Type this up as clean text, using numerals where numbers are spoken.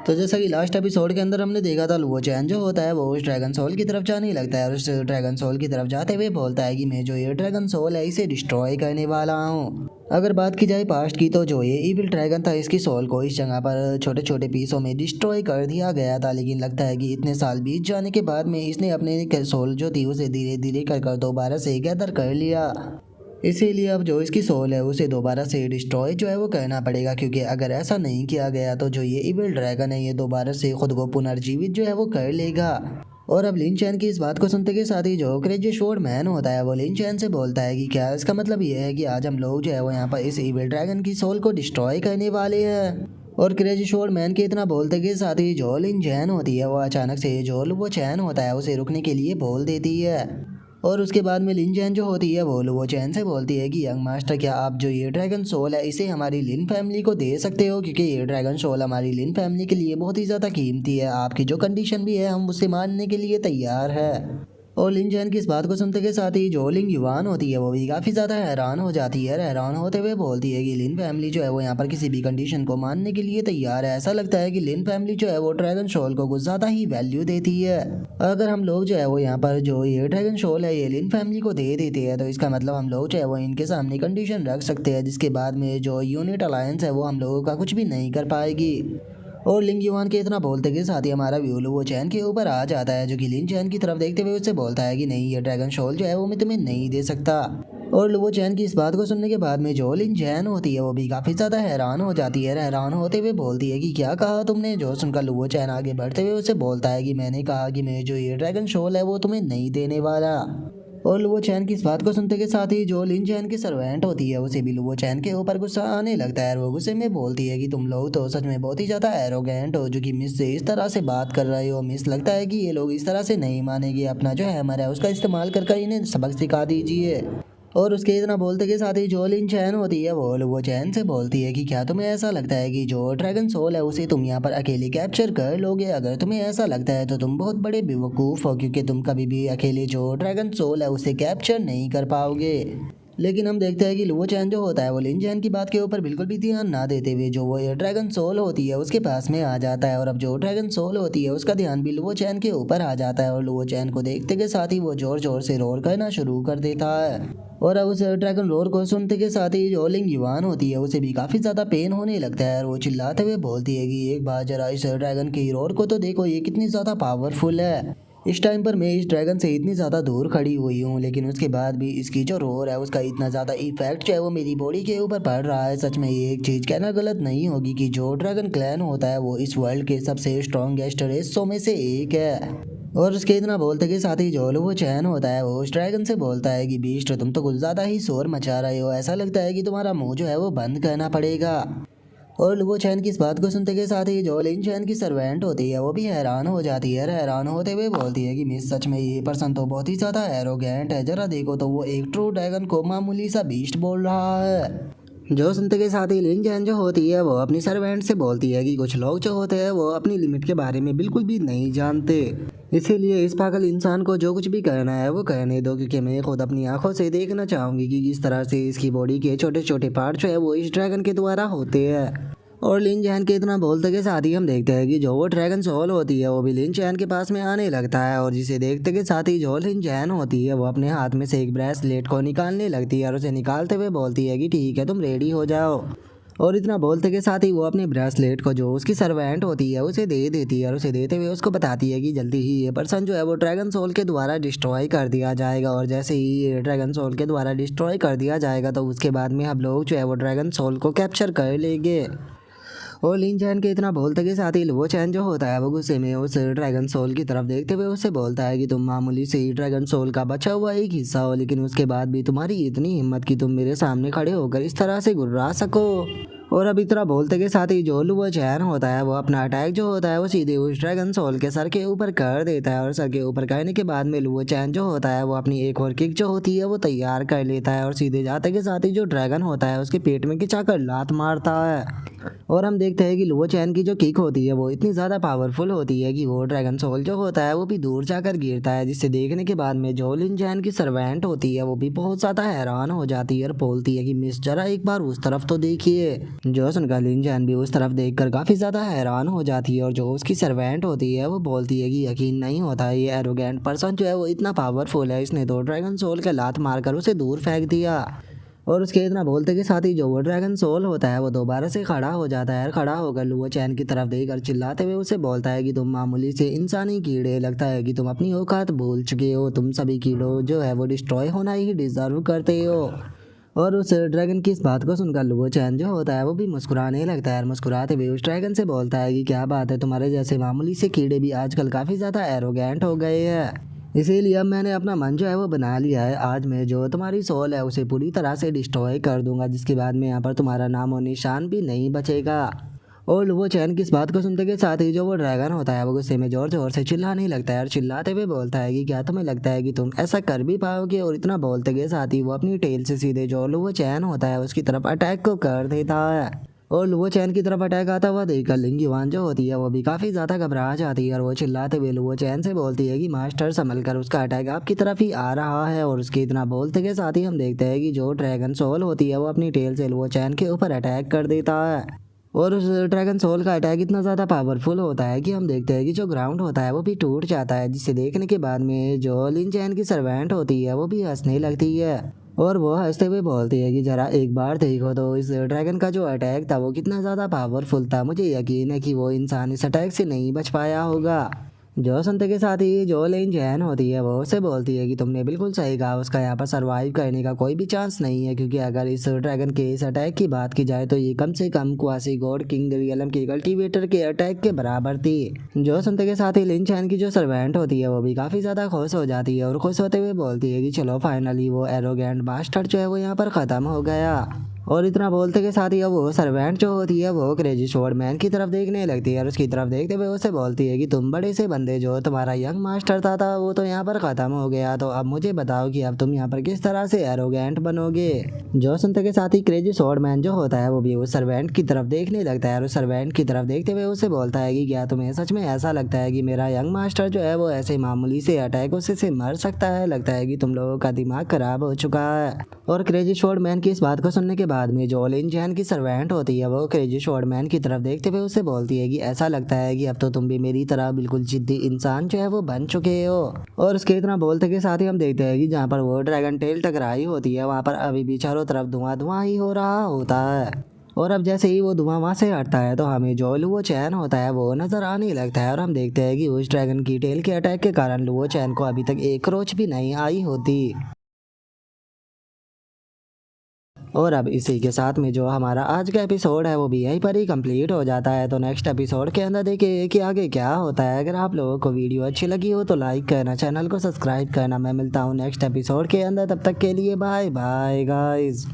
तो जैसा कि लास्ट एपिसोड के अंदर हमने देखा था, लुओ चैन जो होता है वो उस ड्रैगन सोल की तरफ जाने लगता है और उस ड्रैगन सोल की तरफ जाते हुए बोलता है कि मैं जो ये ड्रैगन सोल है इसे डिस्ट्रॉय करने वाला हूँ। अगर बात की जाए पास्ट की, तो जो ये इविल ड्रैगन था इसकी सोल को इस जगह पर छोटे छोटे पीसों में डिस्ट्रॉय कर दिया गया था, लेकिन लगता है कि इतने साल बीत जाने के बाद में इसने अपने सोल जो थी उसे धीरे धीरे कर दोबारा से गैदर कर लिया। इसीलिए अब जो इसकी सोल है उसे दोबारा से डिस्ट्रॉय जो है वो करना पड़ेगा, क्योंकि अगर ऐसा नहीं किया गया तो जो ये इविल ड्रैगन है ये दोबारा से खुद को पुनर्जीवित जो है वो कर लेगा। और अब लिन चैन की इस बात को सुनते के साथ ही जो क्रेजी शोर्ड मैन होता है वो लिन चैन से बोलता है कि क्या इसका मतलब ये है कि आज हम लोग जो है वो यहाँ पर इस इविल ड्रैगन की सोल को डिस्ट्रॉय करने वाले हैं। और क्रेजी शोर्ड मैन के इतना बोलते के साथ ही जो लिन चैन होती है वो अचानक से जो वो चैन होता है उसे रुकने के लिए बोल देती है। और उसके बाद में लिन चैन जो होती है वो चैन से बोलती है कि यंग मास्टर, क्या आप जो ये ड्रैगन सोल है इसे हमारी लिन फैमिली को दे सकते हो, क्योंकि ये ड्रैगन सोल हमारी लिन फैमिली के लिए बहुत ही ज़्यादा कीमती है। आपकी जो कंडीशन भी है हम उसे मानने के लिए तैयार है। और लिन चैन की इस बात को सुनते के साथ ही जो लिंग युवान होती है वो भी काफ़ी ज़्यादा हैरान हो जाती है। हैरान होते हुए बोलती है कि लिन फैमिली जो है वो यहाँ पर किसी भी कंडीशन को मानने के लिए तैयार है। ऐसा लगता है कि लिन फैमिली जो है वो ड्रैगन शोल को कुछ ज़्यादा ही वैल्यू देती है। अगर हम लोग जो है वो यहाँ पर जो ये ड्रैगन शोल है ये लिन फैमिली को दे देते हैं तो इसका मतलब हम लोग जो है वो इनके सामने कंडीशन रख सकते हैं, जिसके बाद में जो यूनिट अलायंस है वो हम लोगों का कुछ भी नहीं कर पाएगी। और लिंग युवान के इतना बोलते के साथ ही हमारा व्यू लुओ चैन के ऊपर आ जाता है, जो कि लिन चैन की तरफ देखते हुए उससे बोलता है कि नहीं, ये ड्रैगन शोल जो है वो मैं तुम्हें नहीं दे सकता। और लुओ चैन की इस बात को सुनने के बाद में जो लिन चैन होती है वो भी काफ़ी ज़्यादा हैरान हो जाती है। हैरान होते हुए बोलती है कि क्या कहा तुमने। जो सुनकर लुओ चैन आगे बढ़ते हुए उससे बोलता है कि मैंने कहा कि मैं जो ये ड्रैगन शोल है वो तुम्हें नहीं देने वाला। और लुओ चैन की इस बात को सुनते के साथ ही जो लिन चैन की सर्वेंट होती है उसे भी लुओ चैन के ऊपर गुस्सा आने लगता है। और वो गुस्से में बोलती है कि तुम लोग तो सच में बहुत ही ज़्यादा एरोगेंट हो, जो कि मिस से इस तरह से बात कर रहे हो। मिस, लगता है कि ये लोग इस तरह से नहीं मानेंगे। अपना जो हैमर है उसका इस्तेमाल कर इन्हें सबक सिखा दीजिए। और उसके इतना बोलते के साथ ही जो लिन चैन होती है वो चैन से बोलती है कि क्या तुम्हें ऐसा लगता है कि जो ड्रैगन सोल है उसे तुम यहाँ पर अकेले कैप्चर कर लोगे। अगर तुम्हें ऐसा लगता है तो तुम बहुत बड़े बेवकूफ़ हो, क्योंकि तुम कभी भी अकेले जो ड्रैगन सोल है उसे कैप्चर नहीं कर पाओगे। लेकिन हम देखते हैं कि लुओ चैन जो होता है वो लिन चैन की बात के ऊपर बिल्कुल भी ध्यान ना देते हुए जो वो ये ड्रैगन सोल होती है उसके पास में आ जाता है। और अब जो ड्रैगन सोल होती है उसका ध्यान भी लुओ चैन के ऊपर आ जाता है। और लुओ चैन को देखते के साथ ही वो जोर जोर से रोर करना शुरू कर देता है। और अब उस ड्रैगन रोर को सुनते के साथ ही जो लिंग युवान होती है उसे भी काफ़ी ज़्यादा पेन होने लगता है। और वो चिल्लाते हुए बोलती है कि एक बार जरा इस ड्रैगन की रोर को तो देखो, ये कितनी ज़्यादा पावरफुल है। इस टाइम पर मैं इस ड्रैगन से इतनी ज़्यादा दूर खड़ी हुई हूँ, लेकिन उसके बाद भी इसकी जो रोर है उसका इतना ज़्यादा इफेक्ट जो है वो मेरी बॉडी के ऊपर पड़ रहा है। सच में ये एक चीज़ कहना गलत नहीं होगी कि जो ड्रैगन क्लैन होता है वो इस वर्ल्ड के सबसे स्ट्रॉन्गेस्ट रेसों में से एक है। और उसके इतना बोलते के साथ ही जो वो चैन होता है वो उस ड्रैगन से बोलता है कि बीस्ट, तुम तो कुछ ज़्यादा ही शोर मचा रहे हो। ऐसा लगता है कि तुम्हारा मुंह जो है वो बंद करना पड़ेगा। और लुओ चैन की इस बात को सुनते के साथ ही जो लिन चैन की सर्वेंट होती है वो भी हैरान हो जाती है। हैरान होते हुए बोलती है कि मिस, सच में ये पर्सन तो बहुत ही ज़्यादा एरोगेंट है। जरा देखो तो वो एक ट्रू ड्रैगन को मामूली सा बीस्ट बोल रहा है। जो सुनते के साथ ही लिन चैन जो होती है वो अपनी सर्वेंट से बोलती है कि कुछ लोग जो होते हैं वो अपनी लिमिट के बारे में बिल्कुल भी नहीं जानते, इसीलिए इस पागल इंसान को जो कुछ भी करना है वो करने दो, क्योंकि मैं खुद अपनी आंखों से देखना चाहूँगी कि किस तरह से इसकी बॉडी के छोटे छोटे पार्ट जो है वो इस ड्रैगन के द्वारा होते हैं। और लिन चैन के इतना बोलते के साथ ही हम देखते हैं कि जो वो ड्रैगन सोल होती है वो भी लिन चैन के पास में आने लगता है। और जिसे देखते के साथ ही जो लिन चैन होती है वो अपने हाथ में से एक ब्रेसलेट को निकालने लगती है और उसे निकालते हुए बोलती है कि ठीक है, तुम रेडी हो जाओ। और इतना बोलते के साथ ही वो अपने ब्रेसलेट को जो उसकी सर्वेंट होती है उसे दे देती है। और उसे देते हुए उसको बताती है कि जल्दी ही ये पर्सन जो है वो ड्रैगन सोल के द्वारा डिस्ट्रॉय कर दिया जाएगा। और जैसे ही ये ड्रैगन सोल के द्वारा डिस्ट्रॉय कर दिया जाएगा तो उसके बाद में हम लोग जो है वो ड्रैगन सोल को कैप्चर कर लेंगे। और लिन चैन के इतना बोलते के साथ ही लुओ चैन जो होता है वो गुस्से में उस ड्रैगन सोल की तरफ देखते हुए उससे बोलता है कि तुम मामूली से ही ड्रैगन सोल का बचा हुआ एक हिस्सा हो, लेकिन उसके बाद भी तुम्हारी इतनी हिम्मत कि तुम मेरे सामने खड़े होकर इस तरह से गुर्रा सको। और अब इतना बोलते के साथ ही जो लुओ चैन होता है वो अपना अटैक जो होता है वो सीधे उस ड्रैगन सोल के सर के ऊपर कर देता है। और सर के ऊपर करने के बाद में लुओ चैन जो होता है वो अपनी एक और किक जो होती है वो तैयार कर लेता है और सीधे जाते के साथ ही जो ड्रैगन होता है उसके पेट में खिंचा कर लात मारता है। और हम देखते देखते हैं कि लुओ चैन की जो किक होती है वो इतनी ज़्यादा पावरफुल होती है कि वो ड्रैगन सोल जो होता है वो भी दूर जाकर गिरता है, जिससे देखने के बाद में जो लिन चैन की सर्वेंट होती है वो भी बहुत ज़्यादा हैरान हो जाती है और बोलती है कि मिस जरा एक बार उस तरफ तो देखिए। जो सुनकर लिन चैन भी उस तरफ देखकर काफ़ी ज़्यादा हैरान हो जाती है और जो उसकी सर्वेंट होती है वो बोलती है कि यकीन नहीं होता, ये एरोगेंट पर्सन जो है वो इतना पावरफुल है, इसने तो ड्रैगन सोल के लात मारकर उसे दूर फेंक दिया। और उसके इतना बोलते के साथ ही जो वो ड्रैगन सोल होता है वो दोबारा से खड़ा हो जाता है और खड़ा होकर लुओ चैन की तरफ देखकर चिल्लाते हुए उसे बोलता है कि तुम मामूली से इंसानी कीड़े, लगता है कि तुम अपनी औकात भूल चुके हो, तुम सभी कीड़ों जो है वो डिस्ट्रॉय होना ही डिजर्व करते हो। और उस ड्रैगन की इस बात को सुनकर लुओ चैन जो होता है वो भी मुस्कुराने लगता है और मुस्कुराते हुए उस ड्रैगन से बोलता है कि क्या बात है, तुम्हारे जैसे मामूली से कीड़े भी आजकल काफ़ी ज़्यादा एरोगेंट हो गए हैं, इसीलिए अब मैंने अपना मन जो है वो बना लिया है। आज मैं जो तुम्हारी सोल है उसे पूरी तरह से डिस्ट्रॉय कर दूंगा, जिसके बाद में यहाँ पर तुम्हारा नाम और निशान भी नहीं बचेगा। और वो चैन की इस बात को सुनते के साथ ही जो वो ड्रैगन होता है वो गुस्से में जोर जोर से चिल्लाने लगता है और चिल्लाते हुए बोलता है कि क्या तुम्हें लगता है कि तुम ऐसा कर भी पाओगे। और इतना बोलते के साथ ही वो अपनी टेल से सीधे जो वो चैन होता है उसकी तरफ अटैक को कर देता है। और लुओ चैन की तरफ अटैक आता हुआ देखकर लिंग युआन जो होती है वो भी काफ़ी ज़्यादा घबरा जाती है और वो चिल्लाते हुए लुओ चैन से बोलती है कि मास्टर संभल कर, उसका अटैक आपकी तरफ ही आ रहा है। और उसके इतना बोलते के साथ ही हम देखते हैं कि जो ड्रैगन सोल होती है वो अपनी टेल से लुओ चैन के ऊपर अटैक कर देता है। और उस ड्रैगन सोल का अटैक इतना ज़्यादा पावरफुल होता है कि हम देखते हैं कि जो ग्राउंड होता है वो भी टूट जाता है, जिसे देखने के बाद में जो लिन चैन की सर्वेंट होती है वो भी हंसने लगती है। और वो हंसते हुए बोलती है कि जरा एक बार देखो तो इस ड्रैगन का जो अटैक था वो कितना ज़्यादा पावरफुल था, मुझे यकीन है कि वो इंसान इस अटैक से नहीं बच पाया होगा। जो सुनते के साथ ही जो लेन जैन होती है वो उसे बोलती है कि तुमने बिल्कुल सही कहा, उसका यहाँ पर सरवाइव करने का कोई भी चांस नहीं है, क्योंकि अगर इस ड्रैगन के इस अटैक की बात की जाए तो ये कम से कम क्वासी गॉड किंग रियलम के कल्टीवेटर के अटैक के बराबर थी। जो सुनते के साथ ही लिन चैन की जो सर्वेंट होती है वो भी काफ़ी ज़्यादा खुश हो जाती है और खुश होते हुए बोलती है कि चलो फाइनली वो एरोगेंट बास्टर्ड जो है वो यहाँ पर ख़त्म हो गया। और इतना बोलते के साथ ही अब वो सर्वेंट जो होती है वो क्रेजी स्वॉर्डमैन की तरफ देखने लगती है और उसकी तरफ देखते हुए उसे बोलती है कि तुम बड़े से बंदे, जो तुम्हारा यंग मास्टर था वो तो यहाँ पर ख़त्म हो गया, तो अब मुझे बताओ कि अब तुम यहाँ पर किस तरह से एरोगेंट बनोगे। जो सुनते के साथ ही क्रेजी स्वॉर्डमैन जो होता है वो भी उस सर्वेंट की तरफ देखने लगता है और उस सर्वेंट की तरफ देखते हुए उसे बोलता है कि क्या तुम्हें सच में ऐसा लगता है कि मेरा यंग मास्टर जो है वो ऐसे मामूली से अटैकों से मर सकता है, लगता है कि तुम लोगों का दिमाग खराब हो चुका है। और क्रेजी स्वॉर्डमैन की इस बात को सुनने के बाद में जो लिन चैन की सर्वेंट होती है वो क्रेजी स्वॉर्डमैन की तरफ देखते हुए उससे बोलती है कि ऐसा लगता है कि अब तो तुम भी मेरी तरह बिल्कुल जिद्दी इंसान जो है वो बन चुके हो। और उसके इतना बोलते के साथ ही हम देखते हैं कि जहाँ पर वो ड्रैगन टेल टकराई होती है वहाँ पर अभी भी चारों तरफ धुआं धुआं ही हो रहा होता है। और अब जैसे ही वो धुआं वहाँ से हटता है तो हमें जो लुओ चैन होता है वो नजर आने लगता है और हम देखते हैं कि उस ड्रैगन की टेल के अटैक के कारण लुओ चैन को अभी तक एक रोच भी नहीं आई होती। और अब इसी के साथ में जो हमारा आज का एपिसोड है वो भी यहीं पर ही कंप्लीट हो जाता है। तो नेक्स्ट एपिसोड के अंदर देखिए कि आगे क्या होता है। अगर आप लोगों को वीडियो अच्छी लगी हो तो लाइक करना, चैनल को सब्सक्राइब करना। मैं मिलता हूँ नेक्स्ट एपिसोड के अंदर, तब तक के लिए बाय बाय गाइज।